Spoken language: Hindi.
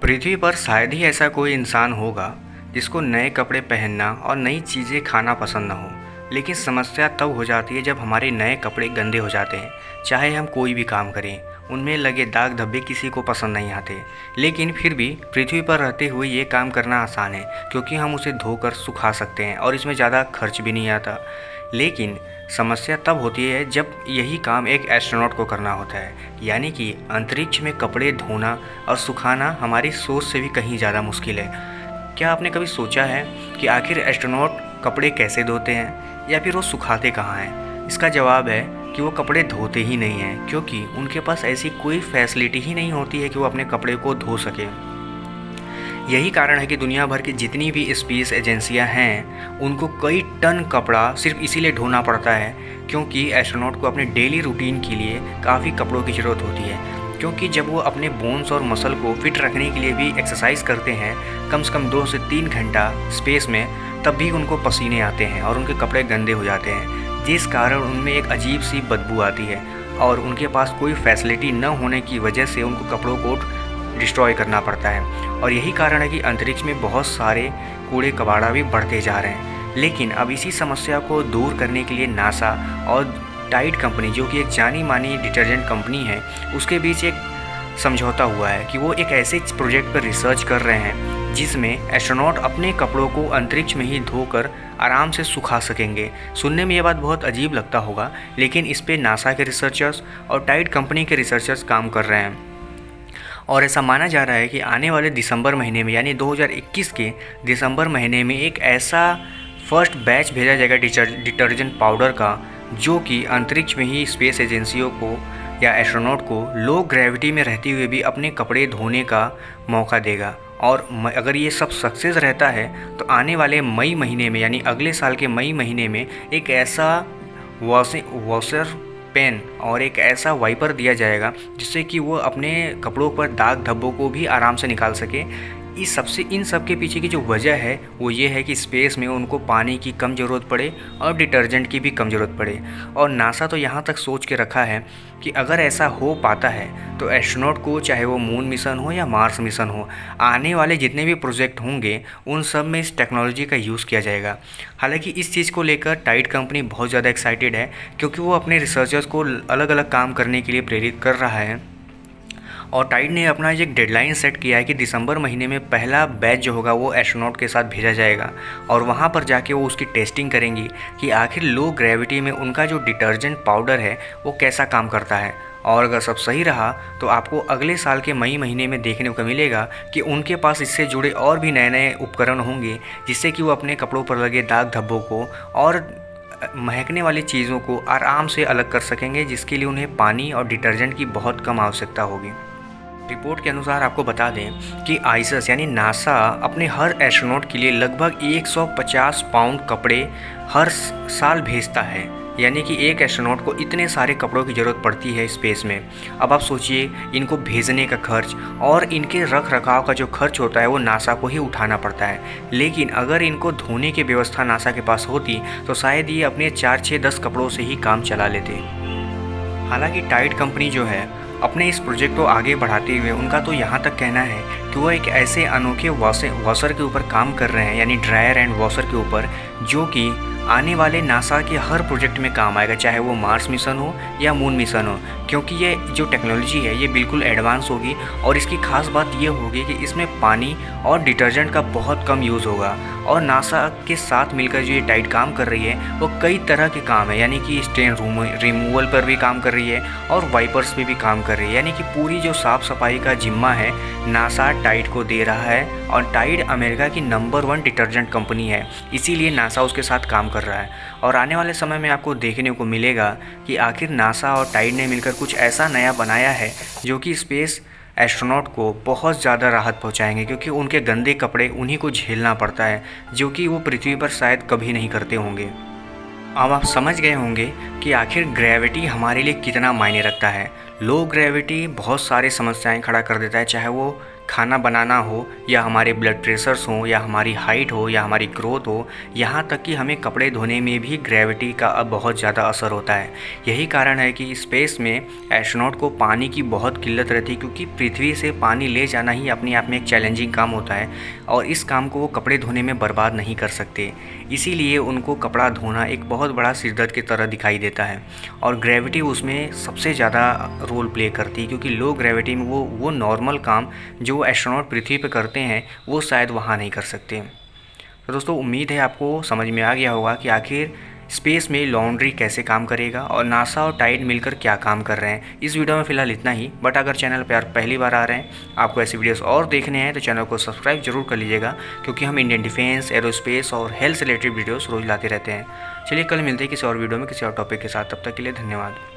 पृथ्वी पर शायद ही ऐसा कोई इंसान होगा जिसको नए कपड़े पहनना और नई चीज़ें खाना पसंद ना हो। लेकिन समस्या तब हो जाती है जब हमारे नए कपड़े गंदे हो जाते हैं। चाहे हम कोई भी काम करें, उनमें लगे दाग धब्बे किसी को पसंद नहीं आते। लेकिन फिर भी पृथ्वी पर रहते हुए ये काम करना आसान है, क्योंकि हम उसे धोकर सुखा सकते हैं और इसमें ज़्यादा खर्च भी नहीं आता। लेकिन समस्या तब होती है जब यही काम एक एस्ट्रोनॉट को करना होता है, यानी कि अंतरिक्ष में कपड़े धोना और सुखाना हमारी सोच से भी कहीं ज़्यादा मुश्किल है। क्या आपने कभी सोचा है कि आखिर एस्ट्रोनॉट कपड़े कैसे धोते हैं या फिर वो सुखाते कहाँ हैं? इसका जवाब है कि वो कपड़े धोते ही नहीं हैं, क्योंकि उनके पास ऐसी कोई फैसिलिटी ही नहीं होती है कि वो अपने कपड़े को धो सके। यही कारण है कि दुनिया भर की जितनी भी स्पेस एजेंसियां हैं, उनको कई टन कपड़ा सिर्फ इसीलिए ढोना पड़ता है क्योंकि एस्ट्रोनॉट को अपने डेली रूटीन के लिए काफ़ी कपड़ों की ज़रूरत होती है। क्योंकि जब वो अपने बोन्स और मसल को फिट रखने के लिए भी एक्सरसाइज करते हैं, कम से कम 2 से 3 घंटा स्पेस में, तब भी उनको पसीने आते हैं और उनके कपड़े गंदे हो जाते हैं, जिस कारण उनमें एक अजीब सी बदबू आती है और उनके पास कोई फैसिलिटी न होने की वजह से उनको कपड़ों को डिस्ट्रॉय करना पड़ता है। और यही कारण है कि अंतरिक्ष में बहुत सारे कूड़े कबाड़ा भी बढ़ते जा रहे हैं। लेकिन अब इसी समस्या को दूर करने के लिए नासा और टाइड कंपनी, जो कि एक जानी मानी डिटर्जेंट कंपनी है, उसके बीच एक समझौता हुआ है कि वो एक ऐसे प्रोजेक्ट पर रिसर्च कर रहे हैं जिसमें एस्ट्रोनॉट अपने कपड़ों को अंतरिक्ष में ही धोकर आराम से सुखा सकेंगे। सुनने में ये बात बहुत अजीब लगता होगा, लेकिन इस पे नासा के रिसर्चर्स और टाइड कंपनी के रिसर्चर्स काम कर रहे हैं। और ऐसा माना जा रहा है कि आने वाले दिसंबर महीने में, यानी 2021 के दिसंबर महीने में, एक ऐसा फर्स्ट बैच भेजा जाएगा डिटर्जेंट पाउडर का, जो कि अंतरिक्ष में ही स्पेस एजेंसियों को या एस्ट्रोनॉट को लो ग्रेविटी में रहते हुए भी अपने कपड़े धोने का मौका देगा। और अगर ये सब सक्सेस रहता है तो आने वाले मई महीने में, यानी अगले साल के मई महीने में, एक ऐसा वॉशर पेन और एक ऐसा वाइपर दिया जाएगा जिससे कि वो अपने कपड़ों पर दाग धब्बों को भी आराम से निकाल सके। इन सब के पीछे की जो वजह है वो ये है कि स्पेस में उनको पानी की कम ज़रूरत पड़े और डिटर्जेंट की भी कम ज़रूरत पड़े। और नासा तो यहाँ तक सोच के रखा है कि अगर ऐसा हो पाता है तो एस्ट्रोनॉट को, चाहे वो मून मिशन हो या मार्स मिशन हो, आने वाले जितने भी प्रोजेक्ट होंगे उन सब में इस टेक्नोलॉजी का यूज़ किया जाएगा। हालांकि इस चीज़ को लेकर टाइड कंपनी बहुत ज़्यादा एक्साइटेड है, क्योंकि वो अपने रिसर्चर्स को अलग अलग काम करने के लिए प्रेरित कर रहा है। और टाइड ने अपना एक डेडलाइन सेट किया है कि दिसंबर महीने में पहला बैच जो होगा वो एस्ट्रोनॉट के साथ भेजा जाएगा और वहाँ पर जाके वो उसकी टेस्टिंग करेंगी कि आखिर लो ग्रेविटी में उनका जो डिटर्जेंट पाउडर है वो कैसा काम करता है। और अगर सब सही रहा तो आपको अगले साल के मई महीने में देखने को मिलेगा कि उनके पास इससे जुड़े और भी नए नए उपकरण होंगे, जिससे कि वो अपने कपड़ों पर लगे दाग धब्बों को और महकने वाली चीज़ों को आराम से अलग कर सकेंगे, जिसके लिए उन्हें पानी और डिटर्जेंट की बहुत कम आवश्यकता होगी। रिपोर्ट के अनुसार आपको बता दें कि आइसस यानी नासा अपने हर एस्ट्रोनॉट के लिए लगभग 150 पाउंड कपड़े हर साल भेजता है, यानी कि एक एस्ट्रोनॉट को इतने सारे कपड़ों की ज़रूरत पड़ती है स्पेस में। अब आप सोचिए, इनको भेजने का खर्च और इनके रख रखाव का जो खर्च होता है वो नासा को ही उठाना पड़ता है। लेकिन अगर इनको धोने की व्यवस्था नासा के पास होती तो शायद ये अपने 4, 6, 10 कपड़ों से ही काम चला लेते। हालांकि टाइड कंपनी जो है अपने इस प्रोजेक्ट को आगे बढ़ाते हुए उनका तो यहाँ तक कहना है कि वो एक ऐसे अनोखे वॉशर के ऊपर काम कर रहे हैं, यानी ड्रायर एंड वॉशर के ऊपर, जो कि आने वाले नासा के हर प्रोजेक्ट में काम आएगा, चाहे वो मार्स मिशन हो या मून मिशन हो। क्योंकि ये जो टेक्नोलॉजी है ये बिल्कुल एडवांस होगी और इसकी खास बात ये होगी कि इसमें पानी और डिटर्जेंट का बहुत कम यूज़ होगा। और नासा के साथ मिलकर जो ये टाइड काम कर रही है वो कई तरह के काम है, यानी कि स्टेन रिमूवल पर भी काम कर रही है और वाइपर्स पे भी काम कर रही है, यानी कि पूरी जो साफ़ सफाई का जिम्मा है नासा टाइड को दे रहा है। और टाइड अमेरिका की नंबर 1 डिटर्जेंट कंपनी है, इसीलिए नासा उसके साथ काम कर रहा है। और आने वाले समय में आपको देखने को मिलेगा कि आखिर नासा और टाइड ने मिलकर कुछ ऐसा नया बनाया है जो कि स्पेस एस्ट्रोनॉट को बहुत ज़्यादा राहत पहुंचाएंगे, क्योंकि उनके गंदे कपड़े उन्हीं को झेलना पड़ता है, जो कि वो पृथ्वी पर शायद कभी नहीं करते होंगे। अब आप समझ गए होंगे कि आखिर ग्रेविटी हमारे लिए कितना मायने रखता है। लो ग्रेविटी बहुत सारी समस्याएं खड़ा कर देता है, चाहे वो खाना बनाना हो या हमारे ब्लड प्रेशर्स हों या हमारी हाइट हो या हमारी ग्रोथ हो, यहाँ तक कि हमें कपड़े धोने में भी ग्रेविटी का अब बहुत ज़्यादा असर होता है। यही कारण है कि स्पेस में एस्ट्रोनॉट को पानी की बहुत किल्लत रहती है, क्योंकि पृथ्वी से पानी ले जाना ही अपने आप में एक चैलेंजिंग काम होता है और इस काम को वो कपड़े धोने में बर्बाद नहीं कर सकते। इसीलिए उनको कपड़ा धोना एक बहुत बड़ा सिरदर्द की तरह दिखाई देता है और ग्रेविटी उसमें सबसे ज़्यादा रोल प्ले करती है, क्योंकि लो ग्रेविटी में वो नॉर्मल काम जो एस्ट्रोनॉट पृथ्वी पर करते हैं वो शायद वहाँ नहीं कर सकते। तो दोस्तों, उम्मीद है आपको समझ में आ गया होगा कि आखिर स्पेस में लॉन्ड्री कैसे काम करेगा और नासा और टाइड मिलकर क्या काम कर रहे हैं। इस वीडियो में फ़िलहाल इतना ही, बट अगर चैनल पर पहली बार आ रहे हैं, आपको ऐसी वीडियोस और देखने हैं तो चैनल को सब्सक्राइब जरूर कर लीजिएगा, क्योंकि हम इंडियन डिफेंस, एरोस्पेस और हेल्थ से रिलेटेड वीडियोस रोज़ लाते रहते हैं। चलिए कल मिलते हैं किसी और वीडियो में किसी और टॉपिक के साथ। तब तक के लिए धन्यवाद।